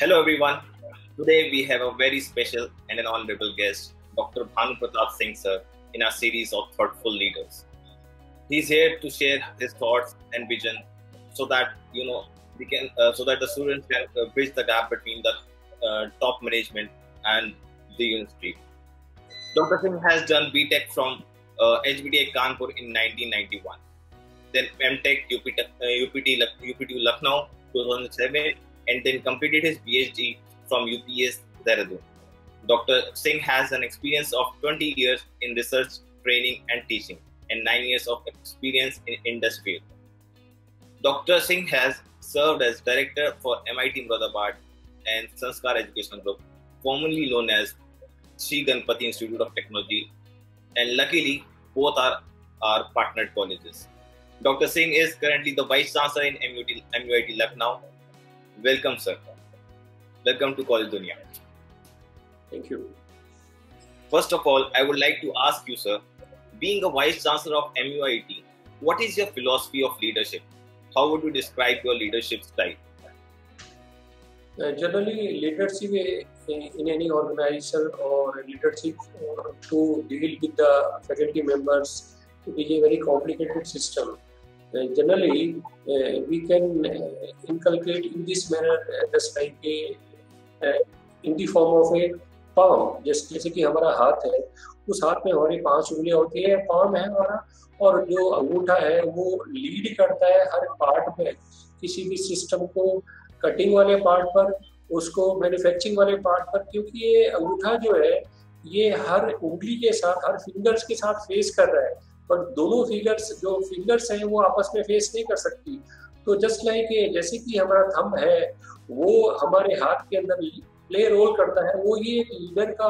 Hello everyone. Today we have a very special and an honorable guest, Dr. Bhanu Pratap Singh sir, in our series of thoughtful leaders. He's here to share his thoughts and vision, so that so that the students can bridge the gap between the top management and the university. Dr. Singh has done BTech from HBDI Kanpur in 1991, then MTech UPT Lucknow 2007, and then completed his PhD from UPS Dehradun. Dr. Singh has an experience of 20 years in research, training and teaching, and 9 years of experience in industry. Dr. Singh has served as director for MIT Moradabad and Sanskar Educational Group, formerly known as Sri Ganpati Institute of Technology, and luckily both are partnered colleges. Dr. Singh is currently the Vice Chancellor in MUIT Lucknow. Welcome, sir. Welcome to College Dunia. Thank you. First of all, I would like to ask you, sir, being a Vice Chancellor of MUIT, what is your philosophy of leadership? How would you describe your leadership style? Generally, leadership in any organization or leadership to deal with the faculty members is a very complicated system. Generally, we can inculcate in this manner just like in the form of a palm. जैसे कि हमारा हाथ है, उस हाथ में हमारी 5 उंगलियां होती है, palm है हमारा, और जो अंगूठा है वो लीड करता है हर पार्ट में, किसी भी सिस्टम को कटिंग वाले पार्ट पर, उसको मैन्युफैक्चरिंग वाले पार्ट पर, क्योंकि ये अंगूठा जो है ये हर उंगली के साथ, हर फिंगर्स के साथ फेस कर रहा है, पर दोनों फिंगर्स हैं वो आपस में फेस नहीं कर सकती। तो जस्ट लाइक जैसे कि हमारा थंब है वो हमारे हाथ के अंदर प्ले रोल करता है, वो ये एक लीडर का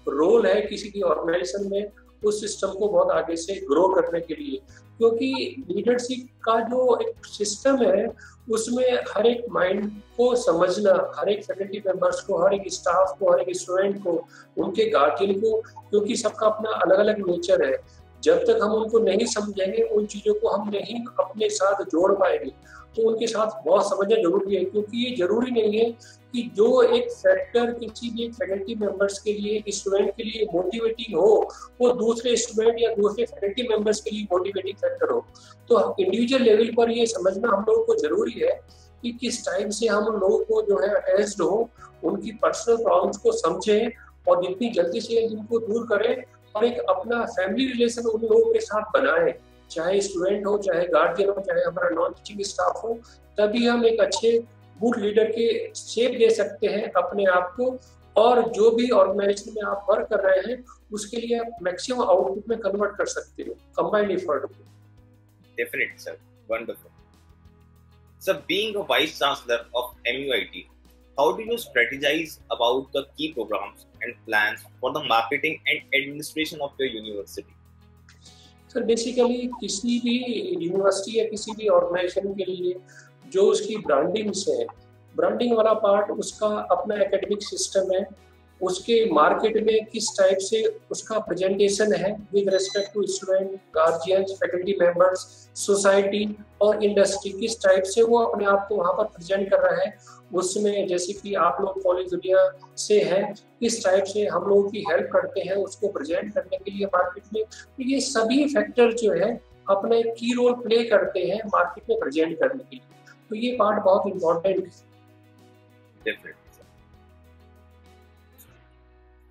रोल है किसी की ऑर्गेनाइजेशन में उस सिस्टम को बहुत आगे से ग्रो करने के लिए। क्योंकि लीडरशिप का जो एक सिस्टम है उसमें हर एक माइंड को समझना, हर एक फैकल्टी मेंबर्स को, हर एक स्टाफ को, हर एक स्टूडेंट को, उनके गार्जियन को, क्योंकि सबका अपना अलग अलग नेचर है। जब तक हम उनको नहीं समझेंगे, उन चीज़ों को हम नहीं अपने साथ जोड़ पाएंगे, तो उनके साथ बहुत समझना जरूरी है। क्योंकि ये जरूरी नहीं है कि जो एक फैक्टर किसी भी एक फैकल्टी मेंबर्स के लिए, एक स्टूडेंट के लिए मोटिवेटिंग हो, वो दूसरे स्टूडेंट या दूसरे फैकल्टी मेंबर्स के लिए मोटिवेटिंग फैक्टर हो। तो इंडिविजुअल लेवल पर ये समझना हम लोगों को जरूरी है कि किस टाइम से हम लोगों को जो है अटैच्ड हो, उनकी पर्सनल प्रॉब्लम्स को समझें और जितनी जल्दी से इनको दूर करें, और एक अपना फैमिली रिलेशन उन लोगों के साथ बनाएं, चाहे स्टूडेंट हो, चाहे गार्जियन हो, चाहे हमारा नॉन टीचिंग स्टाफ हो। तभी हम एक अच्छे गुड लीडर के शेप दे सकते हैं अपने आप को, और जो भी ऑर्गेनाइजेशन में आप वर्क कर रहे हैं उसके लिए आप मैक्सिमम आउटपुट में कन्वर्ट कर सकते हो कंबाइंड एफर्ट को। Definitely, sir. Wonderful. So, being a Vice Chancellor of MUIT, how do you strategize about the key programs and plans for the marketing and administration of your university? Sir basically किसी भी university या किसी भी organisation के लिए जो उसकी brandings है, ब्रांडिंग वाला पार्ट उसका अपना एकेडमिक सिस्टम है, उसके मार्केट में किस टाइप से उसका प्रेजेंटेशन है with respect to student, guardians, faculty members, society और इंडस्ट्री, किस टाइप से वो अपने आप को वहाँ पर प्रेजेंट कर रहा है। उसमें जैसे कि आप लोग कॉलेज दुनिया से हैं, किस टाइप से हम लोगों की हेल्प करते हैं उसको प्रेजेंट करने के लिए मार्केट में। तो ये सभी फैक्टर जो है अपना एक की रोल प्ले करते हैं मार्केट में प्रेजेंट करने के लिए। तो ये पार्ट बहुत इम्पोर्टेंट है। Definitely.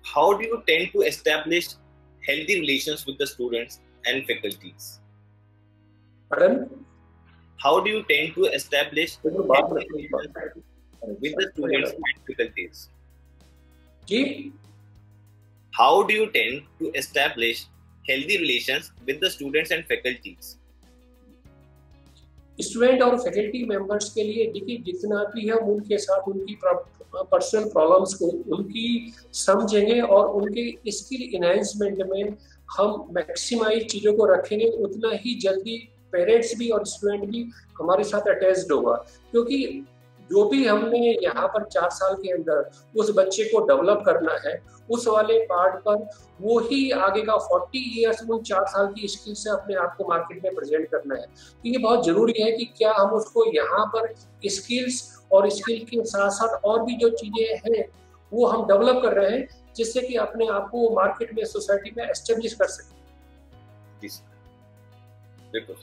How do you tend to establish healthy relations with the students and faculties? Pardon? How do you tend to establish healthy relations with the students and faculties? जी, How do you tend to establish healthy relations with the students and faculties? Student और faculty members के लिए देखिए, जितना भी हम उनके साथ उनकी पर्सनल प्रॉब्लम्स को उनकी समझेंगे और उनके स्किल इनहेंसमेंट में हम मैक्सिमाइज चीज़ों को रखेंगे, उतना ही जल्दी पेरेंट्स भी और स्टूडेंट भी हमारे साथ अटैच्ड होगा। क्योंकि जो भी हमने यहाँ पर 4 साल के अंदर उस बच्चे को डेवलप करना है, उस वाले पार्ट पर वो ही आगे का 40 ईयर्स उन 4 साल की स्किल से अपने आप को मार्केट में प्रेजेंट करना है। तो ये बहुत जरूरी है कि क्या हम उसको यहाँ पर स्किल्स और स्किल के साथ साथ और भी जो चीजें हैं वो हम डेवलप कर रहे हैं, जिससे कि अपने आप को मार्केट में, सोसाइटी में एस्टेब्लिश कर सकें। जी सर, बिल्कुल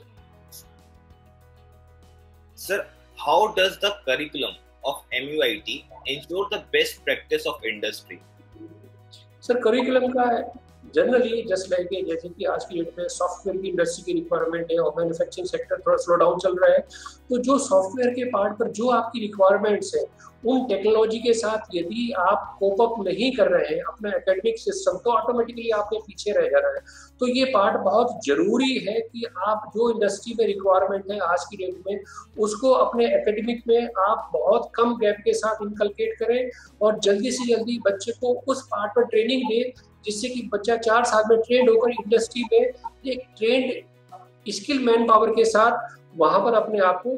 sir. How does the curriculum of MUIT ensure the best practice of industry? Sir curriculum का जनरली जस्ट लाइक जैसे कि आज की डेट में सॉफ्टवेयर की इंडस्ट्री की रिक्वायरमेंट है और मैन्युफैक्चरिंग सेक्टर थोड़ा स्लो डाउन चल रहा है, तो जो सॉफ्टवेयर के पार्ट पर जो आपकी रिक्वायरमेंट्स है उन टेक्नोलॉजी के साथ यदि आप कोप अप नहीं कर रहे हैं अपना एकेडमिक सिस्टम, तो ऑटोमेटिकली आपके पीछे रह जा रहा है। तो ये पार्ट बहुत जरूरी है कि आप जो इंडस्ट्री में रिक्वायरमेंट है आज की डेट में उसको अपने एकेडमिक में आप बहुत कम गैप के साथ इनकलकेट करें और जल्दी से जल्दी बच्चे को उस पार्ट पर ट्रेनिंग दें, जिससे कि बच्चा 4 साल में ट्रेंड होकर इंडस्ट्री में एक ट्रेंड स्किल मैन पावर के साथ वहां पर अपने आप को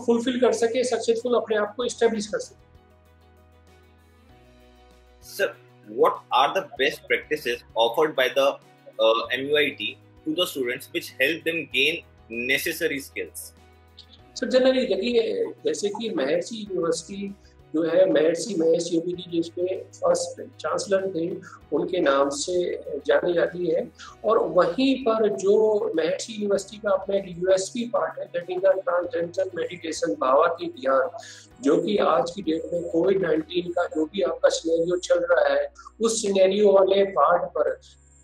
फुलफिल कर सके, सक्सेसफुल अपने आप को एस्टेब्लिश कर सके। Sir, what are the best practices offered by the MUIT to the students which help them gain necessary skills? Sir generally देखिए, जैसे कि महर्षि यूनिवर्सिटी जो है, महर्षि महेश योगी जी जिसके फर्स्ट चांसलर थे उनके नाम से जानी जाती है, और वहीं पर जो महर्षि यूनिवर्सिटी का अपना एक यूएसपी पार्ट है that is the transcendental meditation, भावाती ध्यान, जो कि आज की डेट में कोविड-19 का जो भी आपका सिनेरियो चल रहा है उस सिनेरियो वाले पार्ट पर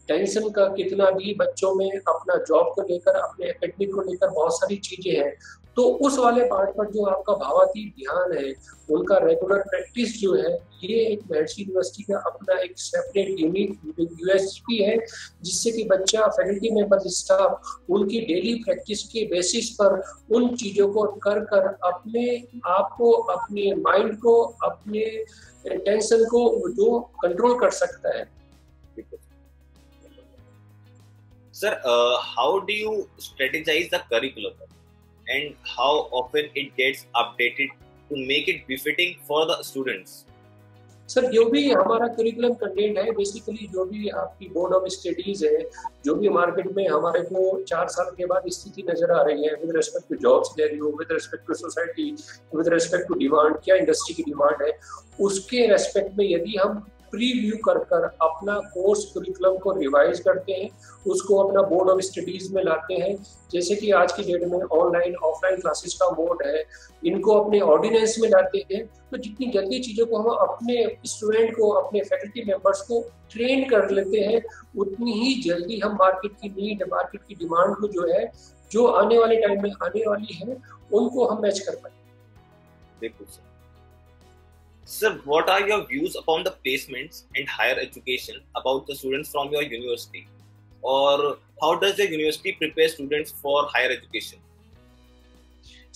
टेंशन का कितना भी बच्चों में अपना जॉब को लेकर, अपने एकेडमिक को लेकर बहुत सारी चीजें हैं, तो उस वाले पार्ट पर जो आपका भावाती ध्यान है उनका रेगुलर प्रैक्टिस जो है, ये एक महर्षि यूनिवर्सिटी का अपना एक सेपरेट यूनिक यूएसपी है, जिससे कि बच्चा, फैकल्टी मेंबर, स्टाफ उनकी डेली प्रैक्टिस के बेसिस पर उन चीजों को कर कर अपने आप को, अपने माइंड को, अपने टेंशन को जो कंट्रोल कर सकता है। Sir, how do you strategize the curriculum and how often it gets updated to make it befitting for the students? Sir जो भी हमारा करिकुलम कंटेंट है, बेसिकली जो भी आपकी बोर्ड ऑफ स्टडीज है, जो भी मार्केट में हमारे को 4 साल के बाद स्थिति नजर आ रही है with respect to job scenario, with respect to society, with respect to demand, क्या इंडस्ट्री की डिमांड है, उसके रेस्पेक्ट में यदि हम प्रीव्यू कर कर अपना कोर्स करिकुलम को रिवाइज करते हैं, उसको अपना बोर्ड ऑफ स्टडीज में लाते हैं, जैसे कि आज की डेट में ऑनलाइन ऑफलाइन क्लासेस का मोड है, इनको अपने ऑर्डिनेंस में लाते हैं, तो जितनी जल्दी चीज़ों को हम अपने स्टूडेंट को, अपने फैकल्टी मेंबर्स को ट्रेन कर लेते हैं, उतनी ही जल्दी हम मार्केट की नीड, मार्केट की डिमांड को जो है, जो आने वाले टाइम में आने वाली है, उनको हम मैच कर पाएंगे। बिल्कुल sir. Sir, what are your views upon the placements and higher education about the students from your university? Or how does your university prepare students for higher education?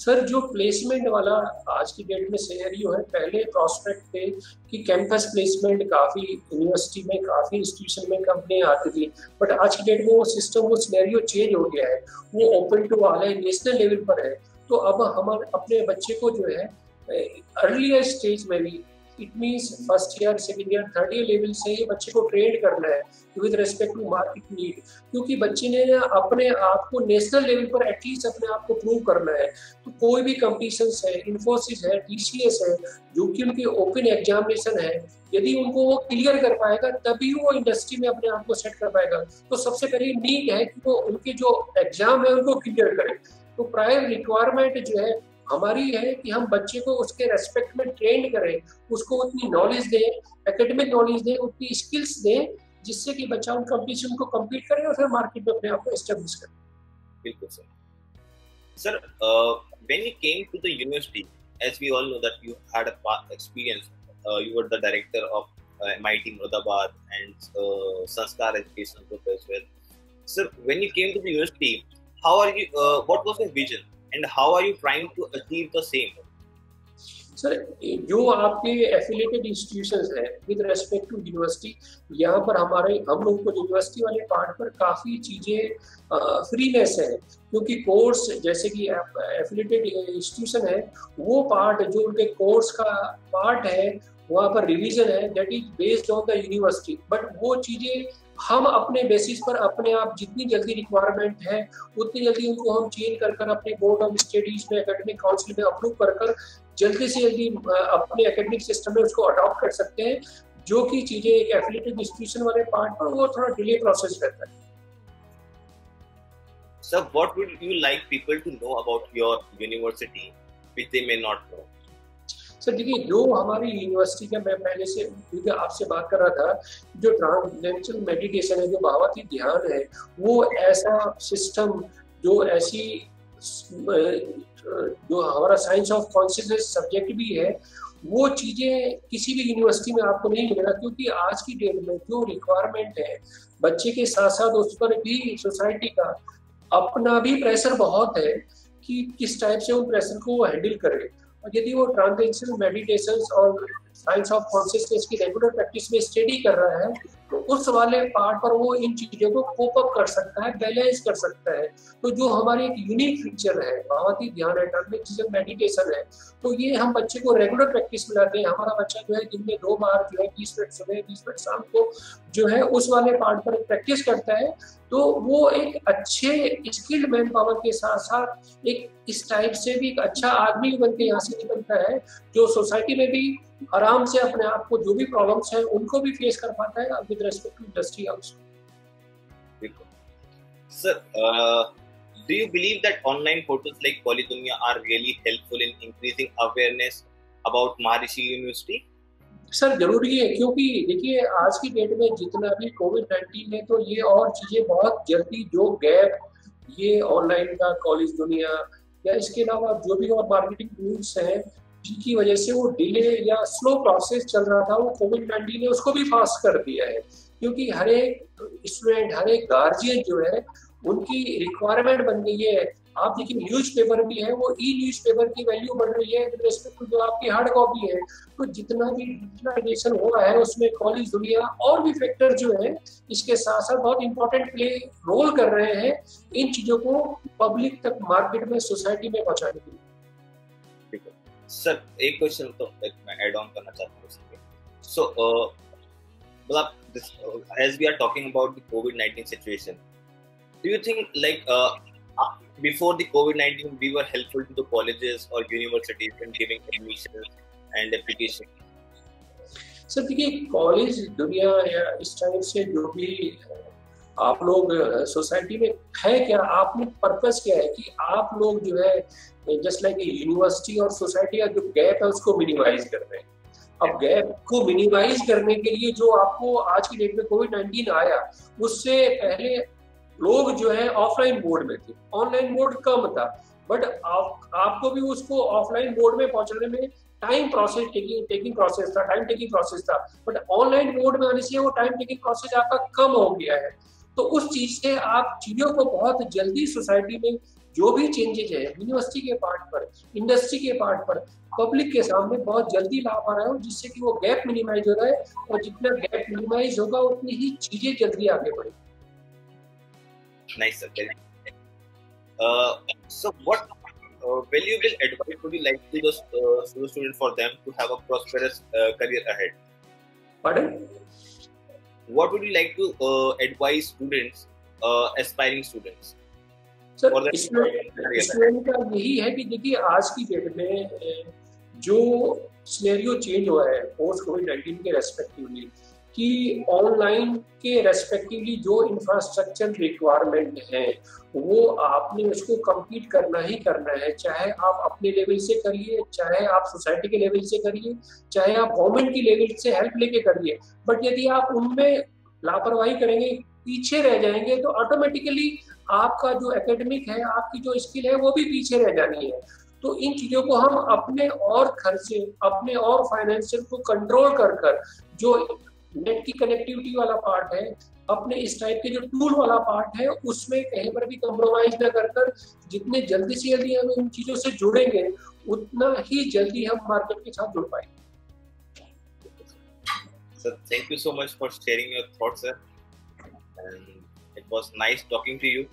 Sir जो प्लेसमेंट वाला आज की date में scenario है, पहले prospect थे कि campus placement काफ़ी यूनिवर्सिटी में, काफ़ी इंस्टीट्यूशन में कंपनियां आती थी, बट आज की डेट में वो सिस्टम, वो सिनेरियो चेंज हो गया है, वो ओपन टू ऑल है, नेशनल लेवल पर है। तो अब हम अपने बच्चे को जो है अर्लियर स्टेज में भी, it means first year, second year, third year level से ही बच्चे को ट्रेन करना है with respect to market need, क्योंकि बच्चे ने अपने आप को नेशनल लेवल पर एटलीस्ट अपने आप को प्रूव करना है। तो कोई भी कंपटीशंस है, इन्फोसिस है, टीसीएस है, जो कि उनके ओपन एग्जामिनेशन है, यदि उनको वो क्लियर कर पाएगा तभी वो इंडस्ट्री में अपने आप को सेट कर पाएगा। तो सबसे पहले नीड है कि वो उनके जो एग्जाम है उनको क्लियर करें। तो प्रायर रिक्वायरमेंट जो है हमारी है कि हम बच्चे को उसके रेस्पेक्ट में ट्रेन करें, उसको उतनी नॉलेज दें, एकेडमिक नॉलेज दें, उतनी स्किल्स दें, जिससे कि बच्चा उन कंपटीशन को कम्पीट करे और फिर मार्केट में अपने आप को एस्टेब्लिश करे। बिल्कुल sir. Sir, when you came to the university, as we all know that you had a past experience, you were the director of MIT Moradabad and Sanskar Education Group as well. Sir, when you came to the university, how are you? What was your vision? And how are you trying to achieve the same? Sir जो आपके affiliated institutions हैं with respect to university, यहाँ पर हम लोग को university वाले part पर काफ़ी चीज़ें फ्रीनेस है, क्योंकि कोर्स जैसे कि एफिलिएटेड इंस्टीट्यूशन है, वो पार्ट जो उनके कोर्स का पार्ट है वहाँ पर रिवीजन है, that is based on the university, but वो चीज़ें हम अपने बेसिस पर अपने आप जितनी जल्दी रिक्वायरमेंट है उतनी जल्दी उनको हम चेंज कर कर अपने बोर्ड ऑफ स्टडीज में, एकेडमिक काउंसिल में अप्रूव कर कर जल्दी से जल्दी अपने एकेडमिक सिस्टम में उसको अडॉप्ट कर सकते हैं, जो कि चीजें एक एफिलिएटेड इंस्टीट्यूशन वाले पार्ट पर वो थोड़ा डिले प्रोसेस रहता है। Sir, what would you like people to know about your university which they may not know? Sir देखिए, जो हमारी यूनिवर्सिटी का, मैं पहले से क्योंकि आपसे बात कर रहा था, जो ट्रांसेंडेंटल मेडिटेशन है, जो भावातीत ध्यान है, वो ऐसा सिस्टम, जो ऐसी जो हमारा साइंस ऑफ कॉन्शियसनेस सब्जेक्ट भी है, वो चीज़ें किसी भी यूनिवर्सिटी में आपको नहीं मिलेगा। क्योंकि आज की डेट में जो रिक्वायरमेंट है बच्चे के साथ साथ उस पर भी सोसाइटी का अपना भी प्रेशर बहुत है कि किस टाइप से उन प्रेशर को वो हैंडल करे। और यदि वो ट्रांजेंशनल मेडिटेशन और साइंस ऑफ कॉन्शियसनेस की रेगुलर प्रैक्टिस में स्टडी कर रहा है, तो उस वाले पार्ट पर वो इन चीज़ों को कोप अप कर सकता है, बैलेंस कर सकता है। तो जो हमारी एक यूनिक फीचर है, भावातीत ध्यान है, ट्रांजेंशनल मेडिटेशन है, तो ये हम बच्चे को रेगुलर प्रैक्टिस में लाते हैं। हमारा बच्चा जो है दिन में 2 बार जो है 20 मिनट सुबह 20 मिनट शाम को जो है उस वाले पार्ट पर प्रैक्टिस करता है, तो वो एक अच्छे स्किल्ड मैन पावर के साथ साथ एक इस टाइप से भी एक अच्छा आदमी बन के यहाँ से निकलता है, जो सोसाइटी में भी आराम से अपने आप को जो भी प्रॉब्लम्स हैं उनको भी फेस कर पाता है with respect to industry also. Sir, do you believe that online portals like Polydunia are really helpful in increasing awareness about Maharishi University? Sir जरूरी है, क्योंकि देखिए आज की डेट में जितना भी कोविड-19 है, तो ये और चीजें बहुत जल्दी, जो गैप ये ऑनलाइन का कॉलेज दुनिया या इसके अलावा जो भी और मार्केटिंग टूल्स हैं, जिनकी वजह से वो डिले या स्लो प्रोसेस चल रहा था, वो कोविड-19 ने उसको भी फास्ट कर दिया है। क्योंकि हर एक स्टूडेंट, हर एक गार्जियन जो है, उनकी रिक्वायरमेंट बन गई है। आप देखिए न्यूज़पेपर भी है, वो ई न्यूज़पेपर की वैल्यू बढ़ रही है विद रिस्पेक्ट टू जो आपकी हार्ड कॉपी है। तो जितना भी डिजिटलाइजेशन हो रहा है, उसमें कॉलेज दुनिया और भी फैक्टर जो है इसके साथ साथ बहुत इंपॉर्टेंट प्ले रोल कर रहे हैं इन चीजों को पब्लिक तक, मार्केट में, सोसाइटी में पहुंचाने के लिए। सर एक क्वेश्चन तो मैं ऐड ऑन करना चाहता हूँ इसमें। सो मतलब as we are talking about the COVID-19 situation, do you think like before the COVID-19 we were helpful to the colleges or universities in giving admissions and application? Sir देखिए, college दुनिया या इस type से जो भी आप लोग society में है, क्या आप लोग पर्पस क्या है कि आप लोग जो है जस्ट लाइक यूनिवर्सिटी और सोसाइटी का जो गैप है उसको मिनिमाइज कर रहे हैं। अब गैप को मिनिमाइज करने के लिए जो आपको आज की डेट में कोविड-19 आया, उससे पहले लोग जो है ऑफलाइन मोड में थे, ऑनलाइन मोड कम था, बट आपको भी उसको ऑफलाइन मोड में पहुंचने में टाइम प्रोसेस टेकिंग प्रोसेस था, टाइम टेकिंग प्रोसेस था। बट ऑनलाइन मोड में आने से वो टाइम टेकिंग प्रोसेस आपका कम हो गया है। तो उस चीज से आप चीजों को बहुत जल्दी सोसाइटी में जो भी चेंजेस है, यूनिवर्सिटी के पार्ट पर, इंडस्ट्री के पार्ट पर, पब्लिक के सामने बहुत जल्दी ला पा रहा है, जिससे कि वो गैप मिनिमाइज हो रहा है। और जितना गैप मिनिमाइज होगा उतनी ही चीजें जल्दी आगे बढ़ेगी। Nice, sir. So what valuable advice would you like to those students for them to have a prosperous career ahead? Pardon? What would you like to advise students, aspiring students? Sir student का यही है कि देखिए आज की date में जो scenario change हुआ है पोस्ट कोविड-19 के रेस्पेक्टिवली, कि ऑनलाइन के रेस्पेक्टिवली जो इंफ्रास्ट्रक्चर रिक्वायरमेंट है वो आपने उसको कंप्लीट करना ही करना है। चाहे आप अपने लेवल से करिए, चाहे आप सोसाइटी के लेवल से करिए, चाहे आप गवर्नमेंट की लेवल से हेल्प लेके करिए। बट यदि आप उनमें लापरवाही करेंगे, पीछे रह जाएंगे, तो ऑटोमेटिकली आपका जो एकेडमिक है, आपकी जो स्किल है, वो भी पीछे रह जानी है। तो इन चीज़ों को हम अपने और खर्चे, अपने और फाइनेंशियल को कंट्रोल कर जो नेट की कनेक्टिविटी वाला पार्ट है, अपने इस टाइप के जो टूल वाला पार्ट है, उसमें कहीं पर भी कॉम्प्रोमाइज न कर जितने जल्दी से जल्दी हम इन चीज़ों से जुड़ेंगे, उतना ही जल्दी हम मार्केट के साथ जुड़ पाएंगे। Sir, thank you so much for sharing your thoughts, sir. And it was nice talking to you.